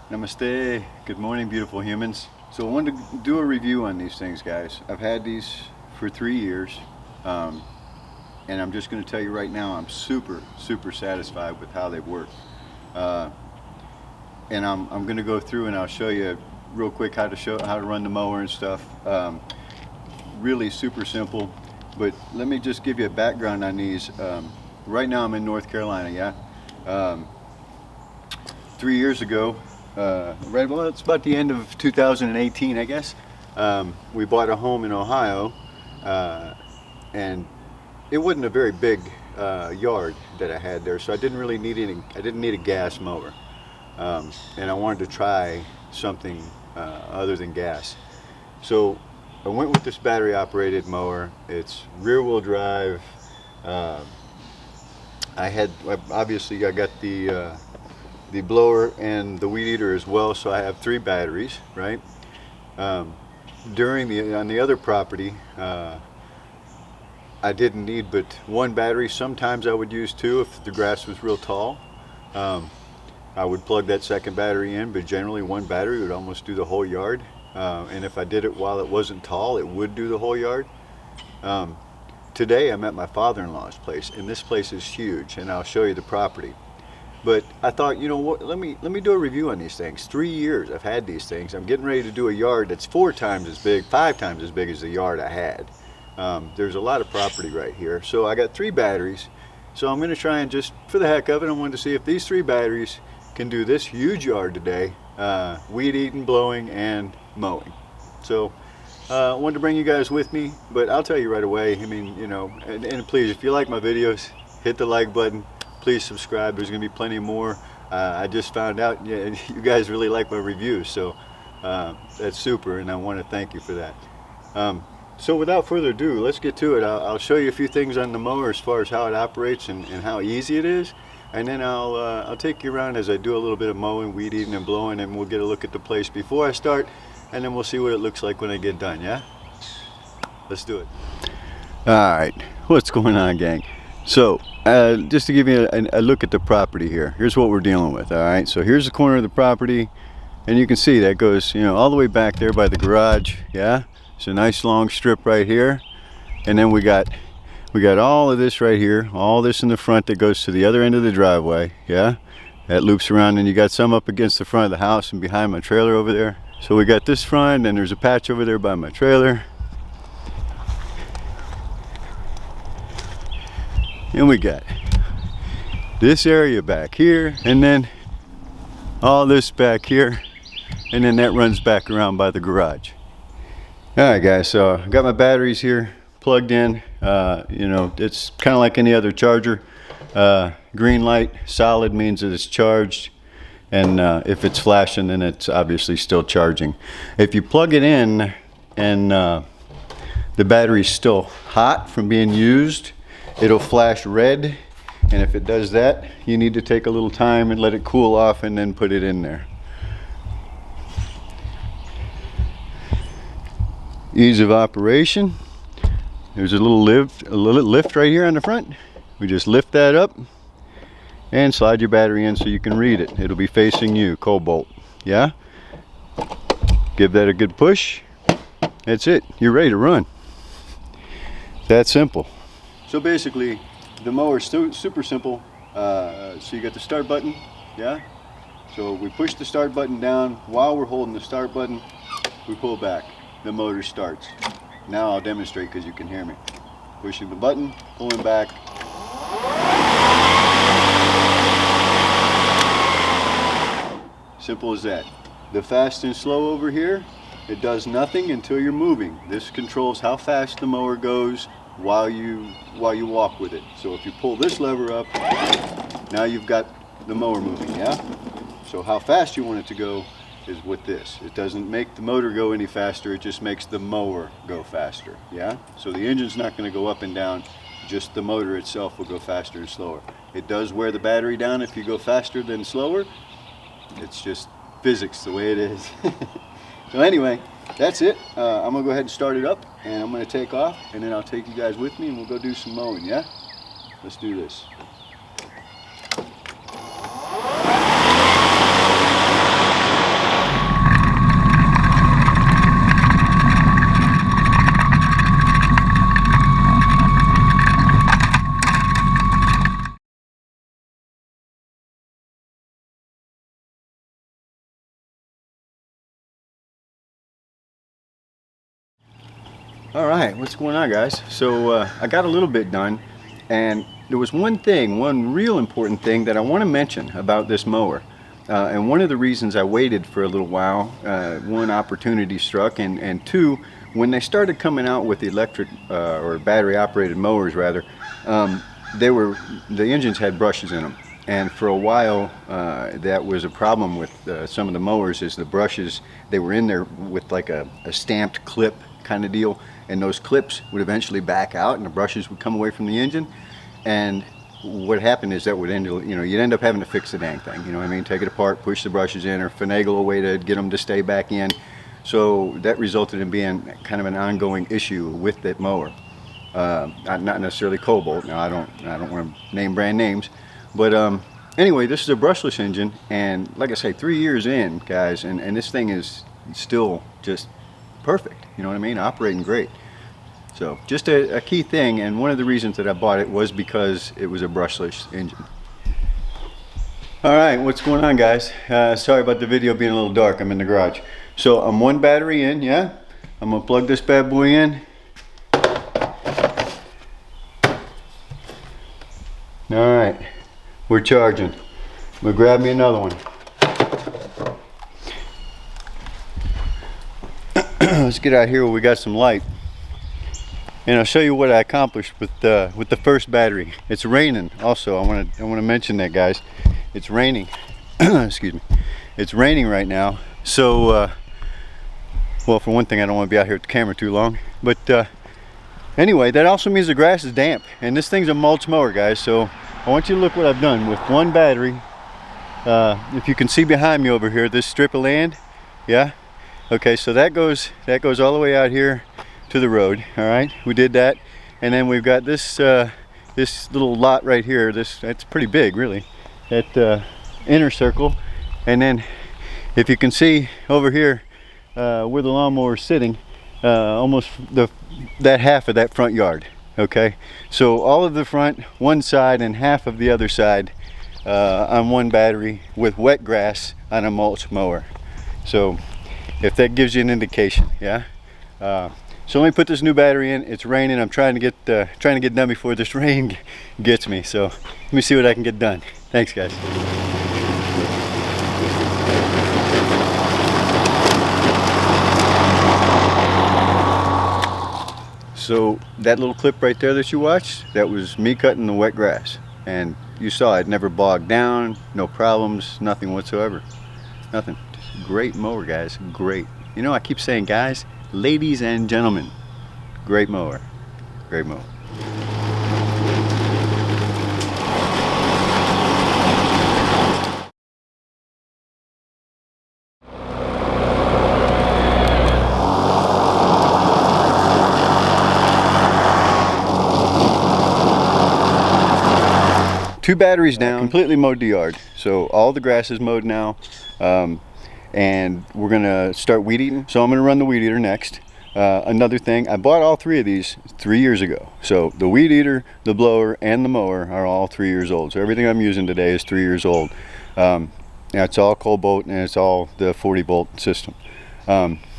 Namaste, good morning beautiful humans. So I wanted to do a review on these things, guys. I've had these for 3 years, and I'm just going to tell you right now I'm super satisfied with how they work. And I'm going to go through and I'll show you real quick how to run the mower and stuff. Really super simple, but let me just give you a background on these. Right now I'm in North Carolina, yeah. 3 years ago, well, it's about the end of 2018, I guess. We bought a home in Ohio, and it wasn't a very big yard that I had there, so I didn't really need I didn't need a gas mower, and I wanted to try something other than gas. So I went with this battery-operated mower. It's rear-wheel drive. Obviously I got the blower and the Weedeater as well, so I have 3 batteries, right? On the other property, I didn't need but 1 battery. Sometimes I would use 2 if the grass was real tall. I would plug that second battery in, but generally 1 battery would almost do the whole yard. And if I did it while it wasn't tall, it would do the whole yard. Today I'm at my father-in-law's place, and this place is huge, and I'll show you the property. But I thought, you know what, let me do a review on these things. 3 years I've had these things. I'm getting ready to do a yard that's 4 times as big, 5 times as big as the yard I had. There's a lot of property right here. So I got 3 batteries. So I'm going to try and, just for the heck of it, I wanted to see if these 3 batteries can do this huge yard today. Weed eating, blowing, and mowing. So I wanted to bring you guys with me, but I'll tell you right away, I mean, you know, and please, if you like my videos, hit the like button. Please subscribe. There's going to be plenty more. I just found out, yeah, you guys really like my reviews, so that's super, and I want to thank you for that. So without further ado, let's get to it. I'll show you a few things on the mower as far as how it operates and how easy it is, and then I'll take you around as I do a little bit of mowing, weed eating, and blowing, and we'll get a look at the place before I start, and then we'll see what it looks like when I get done. Yeah, let's do it. All right, what's going on, gang? So just to give you a look at the property here, here's what we're dealing with. All right, so here's the corner of the property, and you can see that goes, you know, all the way back there by the garage. Yeah, it's a nice long strip right here, and then we got all of this right here, all this in the front that goes to the other end of the driveway. Yeah, that loops around, and you got some up against the front of the house and behind my trailer over there. So we got this front, and there's a patch over there by my trailer. And we got this area back here, and then all this back here, and then that runs back around by the garage. Alright guys, so I got my batteries here plugged in. You know, it's kind of like any other charger. Green light, solid, means that it's charged, and if it's flashing, then it's obviously still charging. If you plug it in and the battery's still hot from being used, it'll flash red, and if it does that, you need to take a little time and let it cool off and then put it in there. Ease of operation. There's a little lift right here on the front. We just lift that up and slide your battery in so you can read it. It'll be facing you, Kobalt. Yeah? Give that a good push. That's it. You're ready to run. That simple. So basically, the mower is super simple. So you got the start button, yeah? So we push the start button down. While we're holding the start button, we pull back. The motor starts. Now I'll demonstrate because you can hear me. Pushing the button, pulling back. Simple as that. The fast and slow over here, it does nothing until you're moving. This controls how fast the mower goes while you walk with it. So if you pull this lever up, now you've got the mower moving, yeah? So how fast you want it to go is with this. It doesn't make the motor go any faster, it just makes the mower go faster, yeah? So the engine's not going to go up and down, just the motor itself will go faster and slower. It does wear the battery down if you go faster than slower. It's just physics the way it is. So anyway, that's it. I'm going to go ahead and start it up, and I'm going to take off, and then I'll take you guys with me, and we'll go do some mowing, yeah? Let's do this. All right, what's going on, guys? So I got a little bit done, and there was one real important thing that I want to mention about this mower. And one of the reasons I waited for a little while, one, opportunity struck, and two, when they started coming out with the electric or battery operated mowers rather, the engines had brushes in them. And for a while, that was a problem with some of the mowers, is the brushes, they were in there with like a stamped clip kind of deal, and those clips would eventually back out and the brushes would come away from the engine. And what happened is that would end, you'd end up having to fix the dang thing, you know what I mean? Take it apart, push the brushes in, or finagle a way to get them to stay back in. So that resulted in being kind of an ongoing issue with that mower. Not necessarily Kobalt. Now I don't want to name brand names, but anyway, this is a brushless engine, and like I say, 3 years in, guys, and this thing is still just perfect. You know what I mean? Operating great. So just a key thing, and one of the reasons that I bought it was because it was a brushless engine. All right, what's going on, guys? Sorry about the video being a little dark. I'm in the garage. So I'm one battery in, yeah? I'm gonna plug this bad boy in. All right, we're charging. I'm gonna grab me another one. Let's get out here where we got some light, and I'll show you what I accomplished with the first battery. It's raining. Also, I want to mention that, guys. It's raining. Excuse me. It's raining right now. So, well, for one thing, I don't want to be out here with the camera too long. But anyway, that also means the grass is damp, and this thing's a mulch mower, guys. So I want you to look what I've done with one battery. If you can see behind me over here, this strip of land, yeah. Okay, so that goes all the way out here to the road. All right, we did that, and then we've got this this little lot right here. That's pretty big, really. That inner circle, and then if you can see over here where the lawnmower is sitting, almost that half of that front yard. Okay, so all of the front, one side, and half of the other side on one battery with wet grass on a mulch mower. So if that gives you an indication, yeah. So let me put this new battery in. It's raining. I'm trying to get done before this rain gets me. So let me see what I can get done. Thanks, guys. So that little clip right there that you watched, that was me cutting the wet grass, and you saw it never bogged down, no problems, nothing whatsoever, nothing. Great mower, guys, great. You know, I keep saying, guys, ladies and gentlemen, great mower, great mower. Two batteries down, completely mowed the yard. So all the grass is mowed now. And we're gonna start weed eating. So I'm gonna run the weed eater next. Another thing, I bought all three of these 3 years ago. So the weed eater, the blower, and the mower are all 3 years old. So everything I'm using today is 3 years old. Now it's all Kobalt, and it's all the 40-volt system.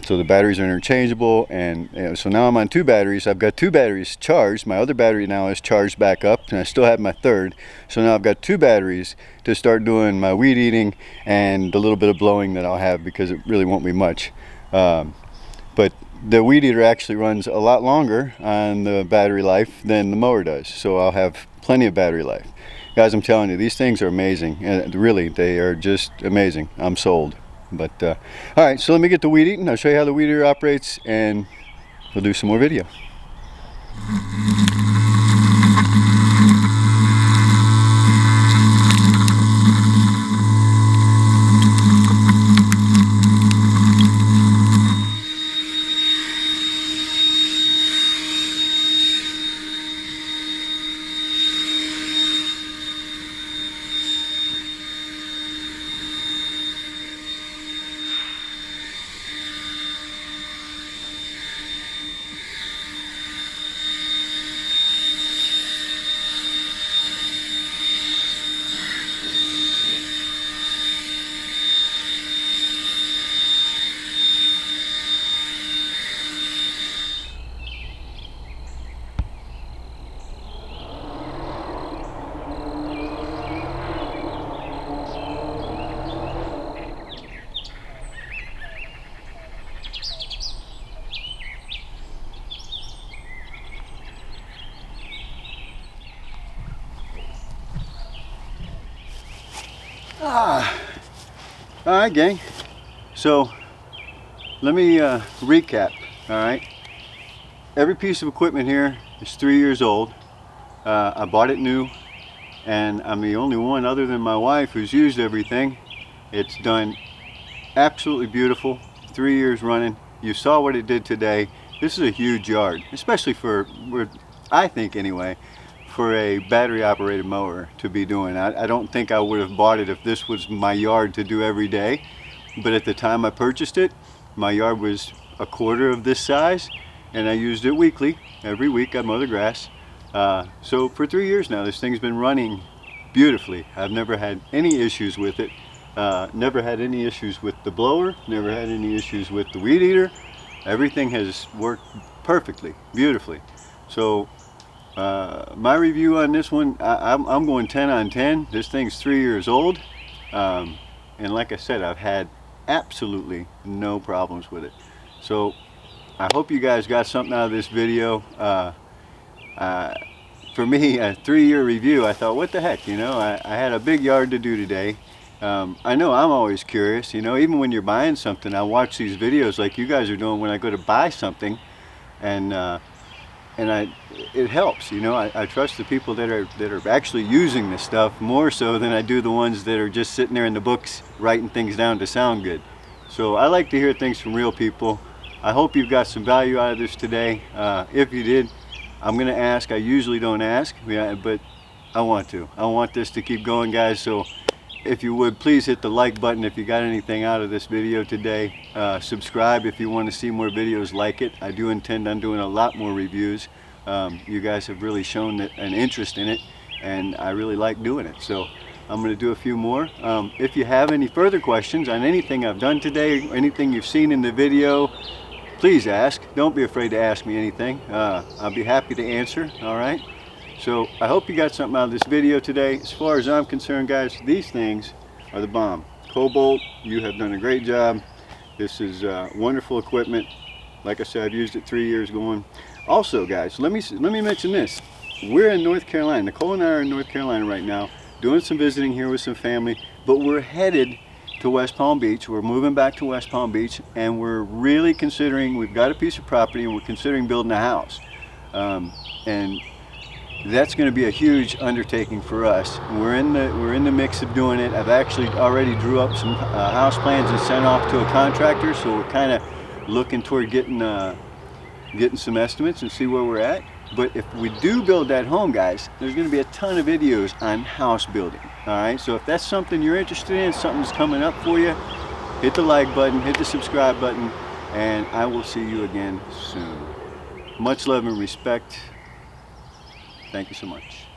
So the batteries are interchangeable, and so now I'm on two batteries. I've got two batteries charged. My other battery now is charged back up, and I still have my third. So now I've got two batteries to start doing my weed eating and the little bit of blowing that I'll have, because it really won't be much. But the weed eater actually runs a lot longer on the battery life than the mower does, so I'll have plenty of battery life. Guys, I'm telling you, these things are amazing, and really, they are just amazing. I'm sold. But all right, so let me get the weed eating. I'll show you how the weed eater operates, and we'll do some more video. Alright gang, so let me recap. Alright, every piece of equipment here is 3 years old. I bought it new, and I'm the only one other than my wife who's used everything. It's done absolutely beautiful, 3 years running. You saw what it did today. This is a huge yard, especially for, I think anyway, for a battery operated mower to be doing. I don't think I would have bought it if this was my yard to do every day, but at the time I purchased it, my yard was a quarter of this size, and I used it weekly. Every week I mow the grass. So for 3 years now, this thing's been running beautifully. I've never had any issues with it. Never had any issues with the blower, never had any issues with the weed eater. Everything has worked perfectly, beautifully. So my review on this one, I'm going 10 on 10. This thing's 3 years old, and like I said, I've had absolutely no problems with it. So I hope you guys got something out of this video. For me, a 3-year review, I thought, what the heck, you know, I had a big yard to do today. I know I'm always curious, you know, even when you're buying something, I watch these videos like you guys are doing when I go to buy something, and it helps, you know. I trust the people that are actually using this stuff more so than I do the ones that are just sitting there in the books writing things down to sound good. So I like to hear things from real people. I hope you've got some value out of this today. If you did, I'm going to ask. I usually don't ask, but I want to. I want this to keep going, guys. So if you would, please hit the like button if you got anything out of this video today. Subscribe if you want to see more videos like it. I do intend on doing a lot more reviews. You guys have really shown an interest in it, and I really like doing it. So I'm going to do a few more. If you have any further questions on anything I've done today, anything you've seen in the video, please ask. Don't be afraid to ask me anything. I'll be happy to answer. All right. So I hope you got something out of this video today. As far as I'm concerned, guys, these things are the bomb. Kobalt, you have done a great job. This is wonderful equipment. Like I said, I've used it 3 years going. Also, guys, let me mention this. We're in North Carolina. Nicole and I are in North Carolina right now, doing some visiting here with some family, but we're headed to West Palm Beach. We're moving back to West Palm Beach, and we're really considering, we've got a piece of property and we're considering building a house. And that's going to be a huge undertaking for us. We're in the mix of doing it. I've actually already drew up some house plans and sent off to a contractor, so we're kind of looking toward getting some estimates and see where we're at. But if we do build that home, guys, there's going to be a ton of videos on house building. All right, so if that's something you're interested in, something's coming up for you, hit the like button, hit the subscribe button, and I will see you again soon. Much love and respect. Thank you so much.